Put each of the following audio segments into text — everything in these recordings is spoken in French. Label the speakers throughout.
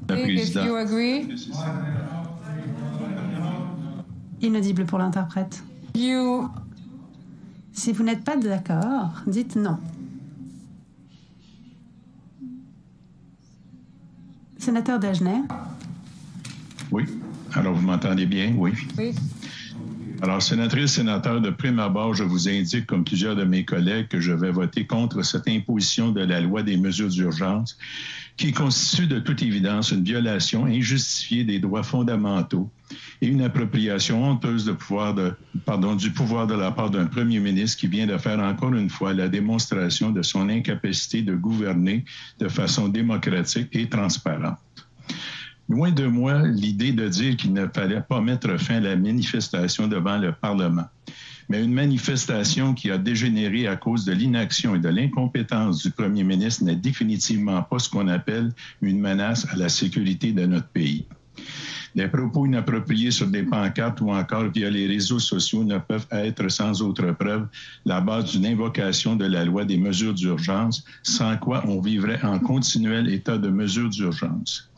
Speaker 1: La présidente.
Speaker 2: Inaudible pour l'interprète. Si vous n'êtes pas d'accord, dites non. Sénateur Dagenais.
Speaker 1: Oui. Alors, vous m'entendez bien? Oui.
Speaker 3: Oui.
Speaker 1: Alors, sénatrice, sénateur, de prime abord, je vous indique, comme plusieurs de mes collègues, que je vais voter contre cette imposition de la loi des mesures d'urgence qui constitue de toute évidence une violation injustifiée des droits fondamentaux et une appropriation honteuse du pouvoir de la part d'un premier ministre qui vient de faire encore une fois la démonstration de son incapacité de gouverner de façon démocratique et transparente. Loin de moi l'idée de dire qu'il ne fallait pas mettre fin à la manifestation devant le Parlement. Mais une manifestation qui a dégénéré à cause de l'inaction et de l'incompétence du premier ministre n'est définitivement pas ce qu'on appelle une menace à la sécurité de notre pays. Des propos inappropriés sur des pancartes ou encore via les réseaux sociaux ne peuvent être sans autre preuve la base d'une invocation de la loi des mesures d'urgence, sans quoi on vivrait en continuel état de mesures d'urgence.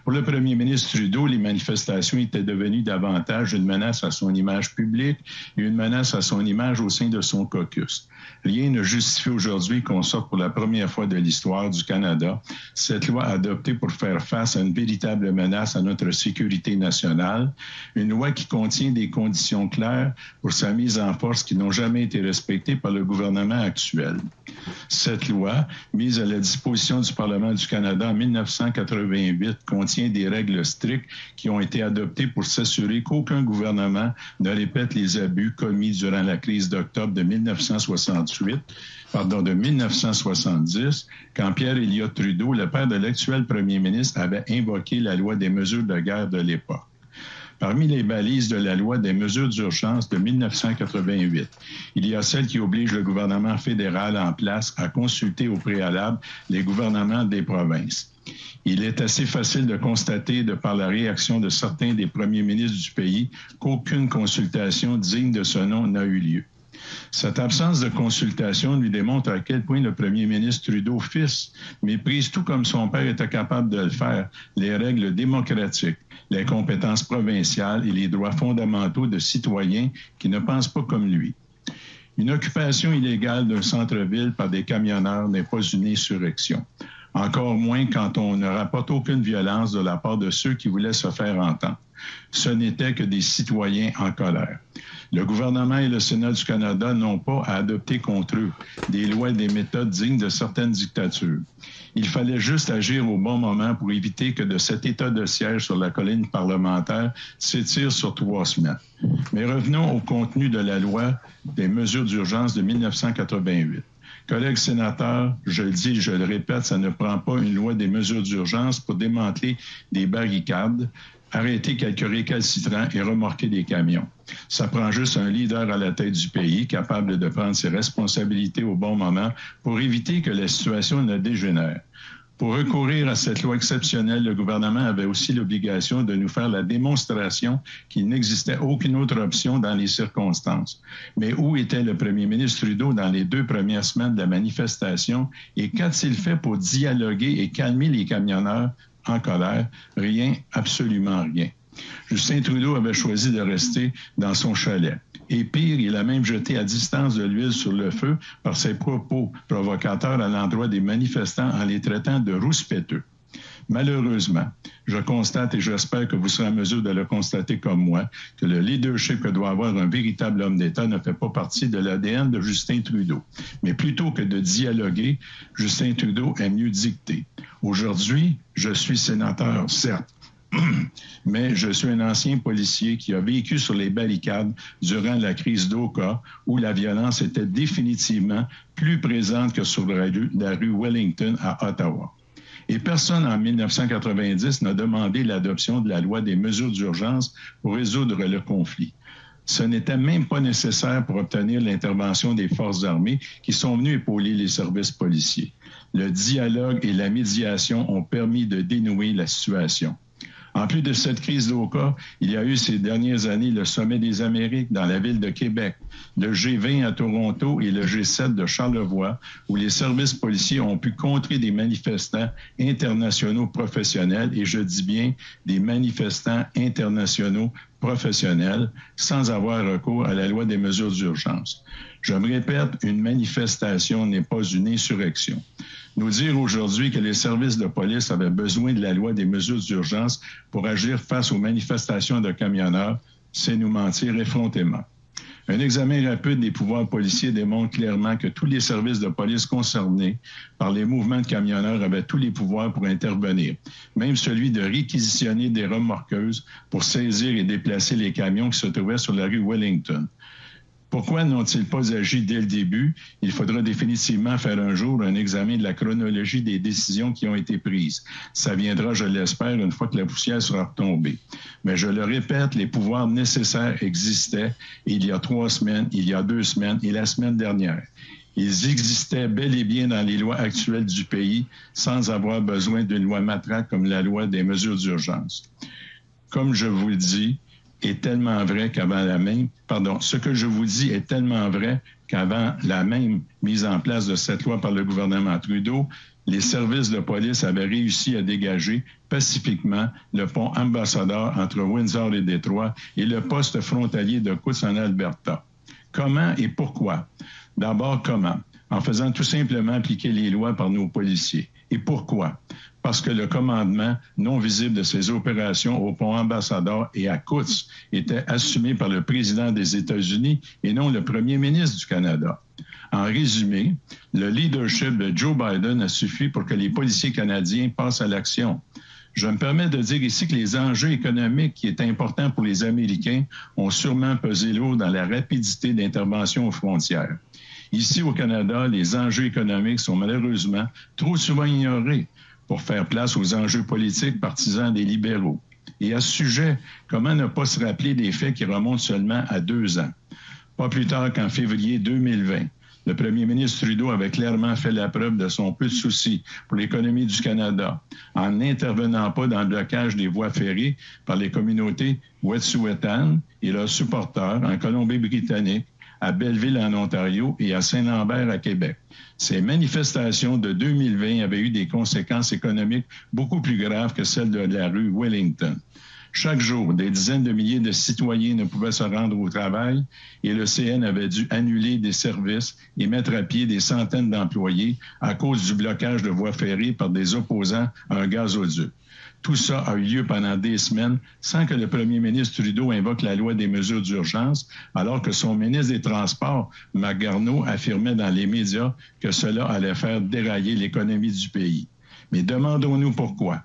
Speaker 1: Pour le premier ministre Trudeau, les manifestations étaient devenues davantage une menace à son image publique et une menace à son image au sein de son caucus. Rien ne justifie aujourd'hui qu'on sorte pour la première fois de l'histoire du Canada cette loi adoptée pour faire face à une véritable menace à notre sécurité nationale, une loi qui contient des conditions claires pour sa mise en force qui n'ont jamais été respectées par le gouvernement actuel. Cette loi, mise à la disposition du Parlement du Canada en 1988, contient des règles strictes qui ont été adoptées pour s'assurer qu'aucun gouvernement ne répète les abus commis durant la crise d'octobre de 1970, quand Pierre Elliott Trudeau, le père de l'actuel premier ministre, avait invoqué la loi des mesures de guerre de l'époque. Parmi les balises de la loi des mesures d'urgence de 1988, il y a celle qui oblige le gouvernement fédéral en place à consulter au préalable les gouvernements des provinces. Il est assez facile de constater, de par la réaction de certains des premiers ministres du pays, qu'aucune consultation digne de ce nom n'a eu lieu. Cette absence de consultation lui démontre à quel point le premier ministre Trudeau, fils, méprise tout comme son père était capable de le faire, les règles démocratiques, les compétences provinciales et les droits fondamentaux de citoyens qui ne pensent pas comme lui. Une occupation illégale d'un centre-ville par des camionneurs n'est pas une insurrection. Encore moins quand on ne rapporte aucune violence de la part de ceux qui voulaient se faire entendre. Ce n'était que des citoyens en colère. Le gouvernement et le Sénat du Canada n'ont pas à adopter contre eux des lois et des méthodes dignes de certaines dictatures. Il fallait juste agir au bon moment pour éviter que de cet état de siège sur la colline parlementaire s'étire sur 3 semaines. Mais revenons au contenu de la loi des mesures d'urgence de 1988. Collègues sénateurs, je le dis et je le répète, ça ne prend pas une loi des mesures d'urgence pour démanteler des barricades, arrêter quelques récalcitrants et remorquer des camions. Ça prend juste un leader à la tête du pays capable de prendre ses responsabilités au bon moment pour éviter que la situation ne dégénère. Pour recourir à cette loi exceptionnelle, le gouvernement avait aussi l'obligation de nous faire la démonstration qu'il n'existait aucune autre option dans les circonstances. Mais où était le premier ministre Trudeau dans les 2 premières semaines de la manifestation et qu'a-t-il fait pour dialoguer et calmer les camionneurs en colère? Rien, absolument rien. Justin Trudeau avait choisi de rester dans son chalet. Et pire, il a même jeté à distance de l'huile sur le feu par ses propos provocateurs à l'endroit des manifestants en les traitant de rouspéteux. Malheureusement, je constate et j'espère que vous serez en mesure de le constater comme moi, que le leadership que doit avoir un véritable homme d'État ne fait pas partie de l'ADN de Justin Trudeau. Mais plutôt que de dialoguer, Justin Trudeau aime mieux dicter. Aujourd'hui, je suis sénateur, certes, mais je suis un ancien policier qui a vécu sur les barricades durant la crise d'Oka, où la violence était définitivement plus présente que sur la rue Wellington à Ottawa. Et personne en 1990 n'a demandé l'adoption de la loi des mesures d'urgence pour résoudre le conflit. Ce n'était même pas nécessaire pour obtenir l'intervention des forces armées qui sont venues épauler les services policiers. Le dialogue et la médiation ont permis de dénouer la situation. En plus de cette crise d'Oka, il y a eu ces dernières années le Sommet des Amériques dans la ville de Québec, le G20 à Toronto et le G7 de Charlevoix, où les services policiers ont pu contrer des manifestants internationaux professionnels, et je dis bien des manifestants internationaux professionnels, sans avoir recours à la loi des mesures d'urgence. Je me répète, une manifestation n'est pas une insurrection. Nous dire aujourd'hui que les services de police avaient besoin de la loi des mesures d'urgence pour agir face aux manifestations de camionneurs, c'est nous mentir effrontément. Un examen rapide des pouvoirs policiers démontre clairement que tous les services de police concernés par les mouvements de camionneurs avaient tous les pouvoirs pour intervenir, même celui de réquisitionner des remorqueuses pour saisir et déplacer les camions qui se trouvaient sur la rue Wellington. Pourquoi n'ont-ils pas agi dès le début? Il faudra définitivement faire un jour un examen de la chronologie des décisions qui ont été prises. Ça viendra, je l'espère, une fois que la poussière sera retombée. Mais je le répète, les pouvoirs nécessaires existaient il y a 3 semaines, il y a 2 semaines et la semaine dernière. Ils existaient bel et bien dans les lois actuelles du pays sans avoir besoin d'une loi matraque comme la loi des mesures d'urgence. Comme je vous le dis, est tellement vrai qu'avant la même, ce que je vous dis est tellement vrai qu'avant la même mise en place de cette loi par le gouvernement Trudeau, les services de police avaient réussi à dégager pacifiquement le pont Ambassadeur entre Windsor et Détroit et le poste frontalier de Coutts en Alberta. Comment et pourquoi? D'abord, comment? En faisant tout simplement appliquer les lois par nos policiers. Et pourquoi? Parce que le commandement non visible de ces opérations au pont Ambassadeur et à Coutts était assumé par le président des États-Unis et non le premier ministre du Canada. En résumé, le leadership de Joe Biden a suffi pour que les policiers canadiens passent à l'action. Je me permets de dire ici que les enjeux économiques qui étaient importants pour les Américains ont sûrement pesé lourd dans la rapidité d'intervention aux frontières. Ici, au Canada, les enjeux économiques sont malheureusement trop souvent ignorés pour faire place aux enjeux politiques partisans des libéraux. Et à ce sujet, comment ne pas se rappeler des faits qui remontent seulement à 2 ans? Pas plus tard qu'en février 2020, le premier ministre Trudeau avait clairement fait la preuve de son peu de souci pour l'économie du Canada en n'intervenant pas dans le blocage des voies ferrées par les communautés Wet'suwet'en et leurs supporters en Colombie-Britannique, à Belleville en Ontario et à Saint-Lambert à Québec. Ces manifestations de 2020 avaient eu des conséquences économiques beaucoup plus graves que celles de la rue Wellington. Chaque jour, des dizaines de milliers de citoyens ne pouvaient se rendre au travail et le CN avait dû annuler des services et mettre à pied des centaines d'employés à cause du blocage de voies ferrées par des opposants à un gazoduc. Tout ça a eu lieu pendant des semaines sans que le premier ministre Trudeau invoque la loi des mesures d'urgence, alors que son ministre des Transports, Marc Garneau, affirmait dans les médias que cela allait faire dérailler l'économie du pays. Mais demandons-nous pourquoi.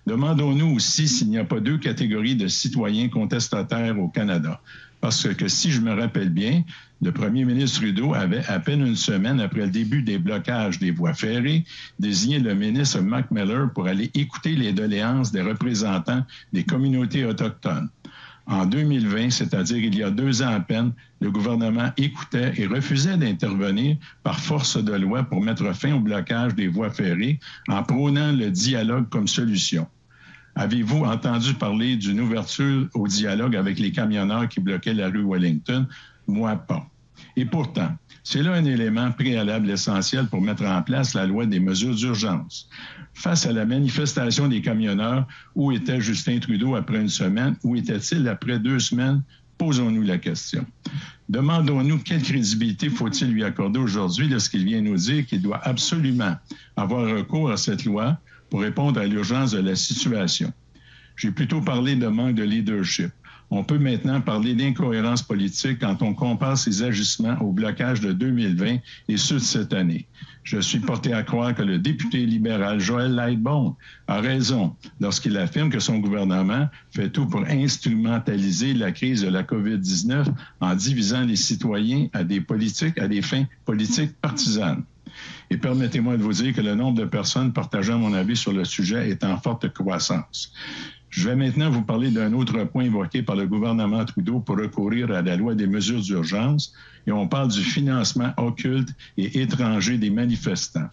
Speaker 1: Demandons-nous aussi s'il n'y a pas 2 catégories de citoyens contestataires au Canada. Parce que si je me rappelle bien, le premier ministre Trudeau avait, à peine une semaine après le début des blocages des voies ferrées, désigné le ministre Mac Miller pour aller écouter les doléances des représentants des communautés autochtones. En 2020, c'est-à-dire il y a 2 ans à peine, le gouvernement écoutait et refusait d'intervenir par force de loi pour mettre fin au blocage des voies ferrées en prônant le dialogue comme solution. Avez-vous entendu parler d'une ouverture au dialogue avec les camionneurs qui bloquaient la rue Wellington? Moi, pas. Et pourtant, c'est là un élément préalable essentiel pour mettre en place la loi des mesures d'urgence. Face à la manifestation des camionneurs, où était Justin Trudeau après une semaine? Où était-il après 2 semaines? Posons-nous la question. Demandons-nous quelle crédibilité faut-il lui accorder aujourd'hui lorsqu'il vient nous dire qu'il doit absolument avoir recours à cette loi pour répondre à l'urgence de la situation. J'ai plutôt parlé de manque de leadership. On peut maintenant parler d'incohérence politique quand on compare ses agissements au blocage de 2020 et ceux de cette année. Je suis porté à croire que le député libéral Joël Lightbourne a raison lorsqu'il affirme que son gouvernement fait tout pour instrumentaliser la crise de la COVID-19 en divisant les citoyens à des fins politiques partisanes. Et permettez-moi de vous dire que le nombre de personnes partageant mon avis sur le sujet est en forte croissance. Je vais maintenant vous parler d'un autre point évoqué par le gouvernement Trudeau pour recourir à la loi des mesures d'urgence, et on parle du financement occulte et étranger des manifestants.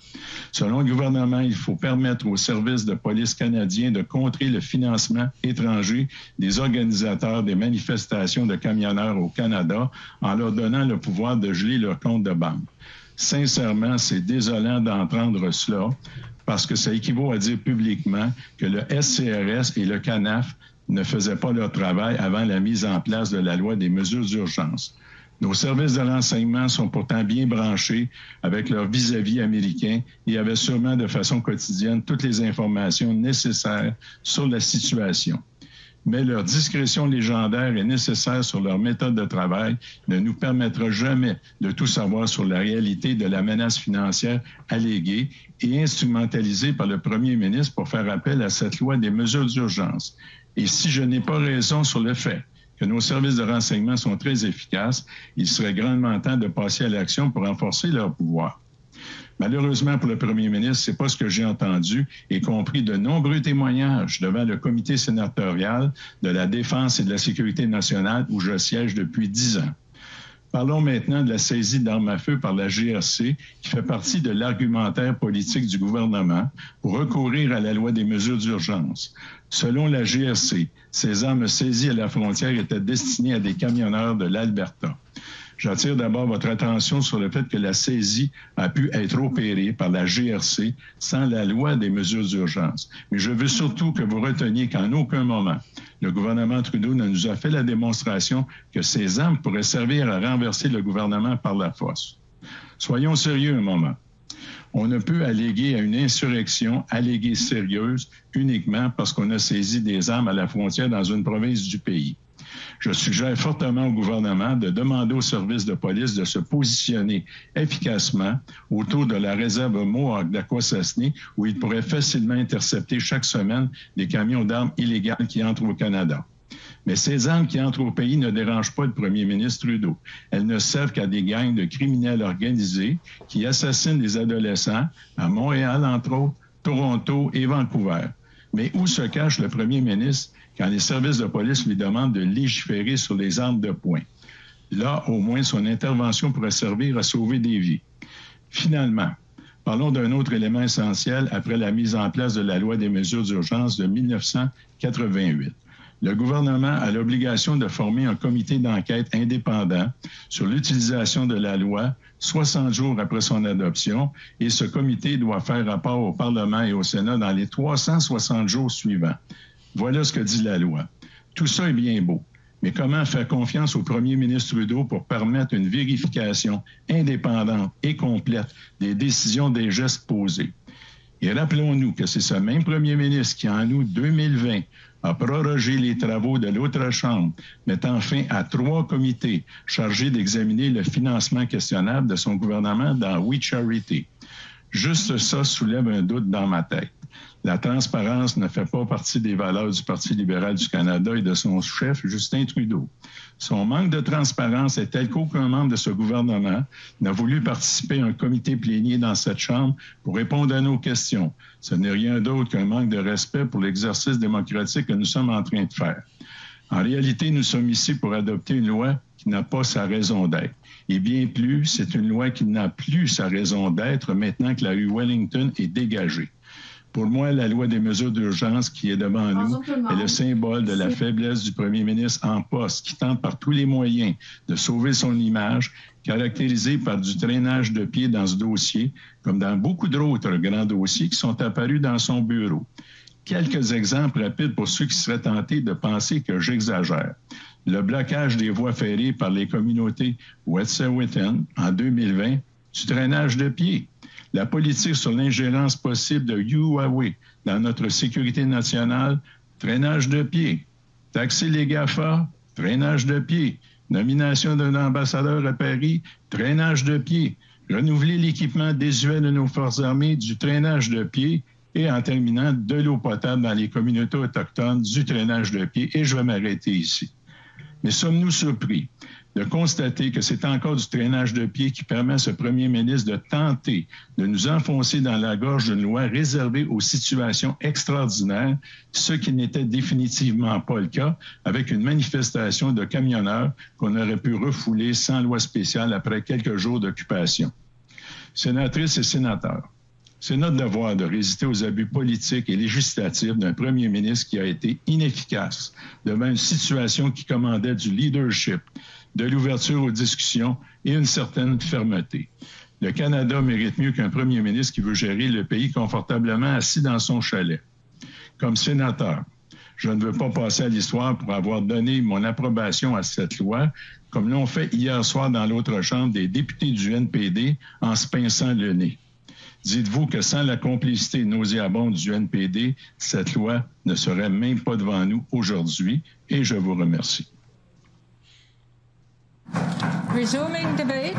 Speaker 1: Selon le gouvernement, il faut permettre aux services de police canadiens de contrer le financement étranger des organisateurs des manifestations de camionneurs au Canada en leur donnant le pouvoir de geler leur compte de banque. Sincèrement, c'est désolant d'entendre cela, parce que ça équivaut à dire publiquement que le SCRS et le CANAF ne faisaient pas leur travail avant la mise en place de la loi des mesures d'urgence. Nos services de renseignement sont pourtant bien branchés avec leurs vis-à-vis américains et avaient sûrement de façon quotidienne toutes les informations nécessaires sur la situation. Mais leur discrétion légendaire et nécessaire sur leur méthode de travail ne nous permettra jamais de tout savoir sur la réalité de la menace financière alléguée et instrumentalisée par le premier ministre pour faire appel à cette loi des mesures d'urgence. Et si je n'ai pas raison sur le fait que nos services de renseignement sont très efficaces, il serait grandement temps de passer à l'action pour renforcer leur pouvoir. Malheureusement pour le premier ministre, c'est pas ce que j'ai entendu, y compris de nombreux témoignages devant le comité sénatorial de la Défense et de la Sécurité nationale où je siège depuis 10 ans. Parlons maintenant de la saisie d'armes à feu par la GRC, qui fait partie de l'argumentaire politique du gouvernement pour recourir à la loi des mesures d'urgence. Selon la GRC, ces armes saisies à la frontière étaient destinées à des camionneurs de l'Alberta. J'attire d'abord votre attention sur le fait que la saisie a pu être opérée par la GRC sans la loi des mesures d'urgence. Mais je veux surtout que vous reteniez qu'en aucun moment, le gouvernement Trudeau ne nous a fait la démonstration que ces armes pourraient servir à renverser le gouvernement par la force. Soyons sérieux un moment. On ne peut alléguer à une insurrection alléguée sérieuse uniquement parce qu'on a saisi des armes à la frontière dans une province du pays. Je suggère fortement au gouvernement de demander aux services de police de se positionner efficacement autour de la réserve Mohawk d'Akwesasne, où ils pourraient facilement intercepter chaque semaine des camions d'armes illégales qui entrent au Canada. Mais ces armes qui entrent au pays ne dérangent pas le premier ministre Trudeau. Elles ne servent qu'à des gangs de criminels organisés qui assassinent des adolescents à Montréal, entre autres, Toronto et Vancouver. Mais où se cache le premier ministre quand les services de police lui demandent de légiférer sur les armes de poing? Là, au moins, son intervention pourrait servir à sauver des vies. Finalement, parlons d'un autre élément essentiel après la mise en place de la loi des mesures d'urgence de 1988. Le gouvernement a l'obligation de former un comité d'enquête indépendant sur l'utilisation de la loi 60 jours après son adoption, et ce comité doit faire rapport au Parlement et au Sénat dans les 360 jours suivants. Voilà ce que dit la loi. Tout ça est bien beau, mais comment faire confiance au premier ministre Trudeau pour permettre une vérification indépendante et complète des décisions des gestes posés? Et rappelons-nous que c'est ce même premier ministre qui, en août 2020, a prorogé les travaux de l'autre chambre, mettant fin à 3 comités chargés d'examiner le financement questionnable de son gouvernement dans We Charity. Juste ça soulève un doute dans ma tête. La transparence ne fait pas partie des valeurs du Parti libéral du Canada et de son chef, Justin Trudeau. Son manque de transparence est tel qu'aucun membre de ce gouvernement n'a voulu participer à un comité plénier dans cette Chambre pour répondre à nos questions. Ce n'est rien d'autre qu'un manque de respect pour l'exercice démocratique que nous sommes en train de faire. En réalité, nous sommes ici pour adopter une loi qui n'a pas sa raison d'être. Et bien plus, c'est une loi qui n'a plus sa raison d'être maintenant que la rue Wellington est dégagée. Pour moi, la loi des mesures d'urgence qui est devant nous est le symbole de la faiblesse du premier ministre en poste qui tente par tous les moyens de sauver son image, caractérisée par du traînage de pied dans ce dossier, comme dans beaucoup d'autres grands dossiers qui sont apparus dans son bureau. Quelques exemples rapides pour ceux qui seraient tentés de penser que j'exagère. Le blocage des voies ferrées par les communautés Wet'suwet'en en 2020, du traînage de pied. La politique sur l'ingérence possible de Huawei dans notre sécurité nationale, traînage de pied. Taxer les GAFA, traînage de pied. Nomination d'un ambassadeur à Paris, traînage de pied. Renouveler l'équipement désuet de nos forces armées, du traînage de pied. Et en terminant, de l'eau potable dans les communautés autochtones, du traînage de pied. Et je vais m'arrêter ici. Mais sommes-nous surpris? de constater que c'est encore du traînage de pied qui permet à ce premier ministre de tenter de nous enfoncer dans la gorge d'une loi réservée aux situations extraordinaires, ce qui n'était définitivement pas le cas avec une manifestation de camionneurs qu'on aurait pu refouler sans loi spéciale après quelques jours d'occupation. Sénatrices et sénateurs, c'est notre devoir de résister aux abus politiques et législatifs d'un premier ministre qui a été inefficace devant une situation qui commandait du leadership, de l'ouverture aux discussions et une certaine fermeté. Le Canada mérite mieux qu'un premier ministre qui veut gérer le pays confortablement assis dans son chalet. Comme sénateur, je ne veux pas passer à l'histoire pour avoir donné mon approbation à cette loi, comme l'ont fait hier soir dans l'autre chambre des députés du NPD en se pinçant le nez. Dites-vous que sans la complicité nauséabonde du NPD, cette loi ne serait même pas devant nous aujourd'hui et je vous remercie.
Speaker 3: Resuming debate.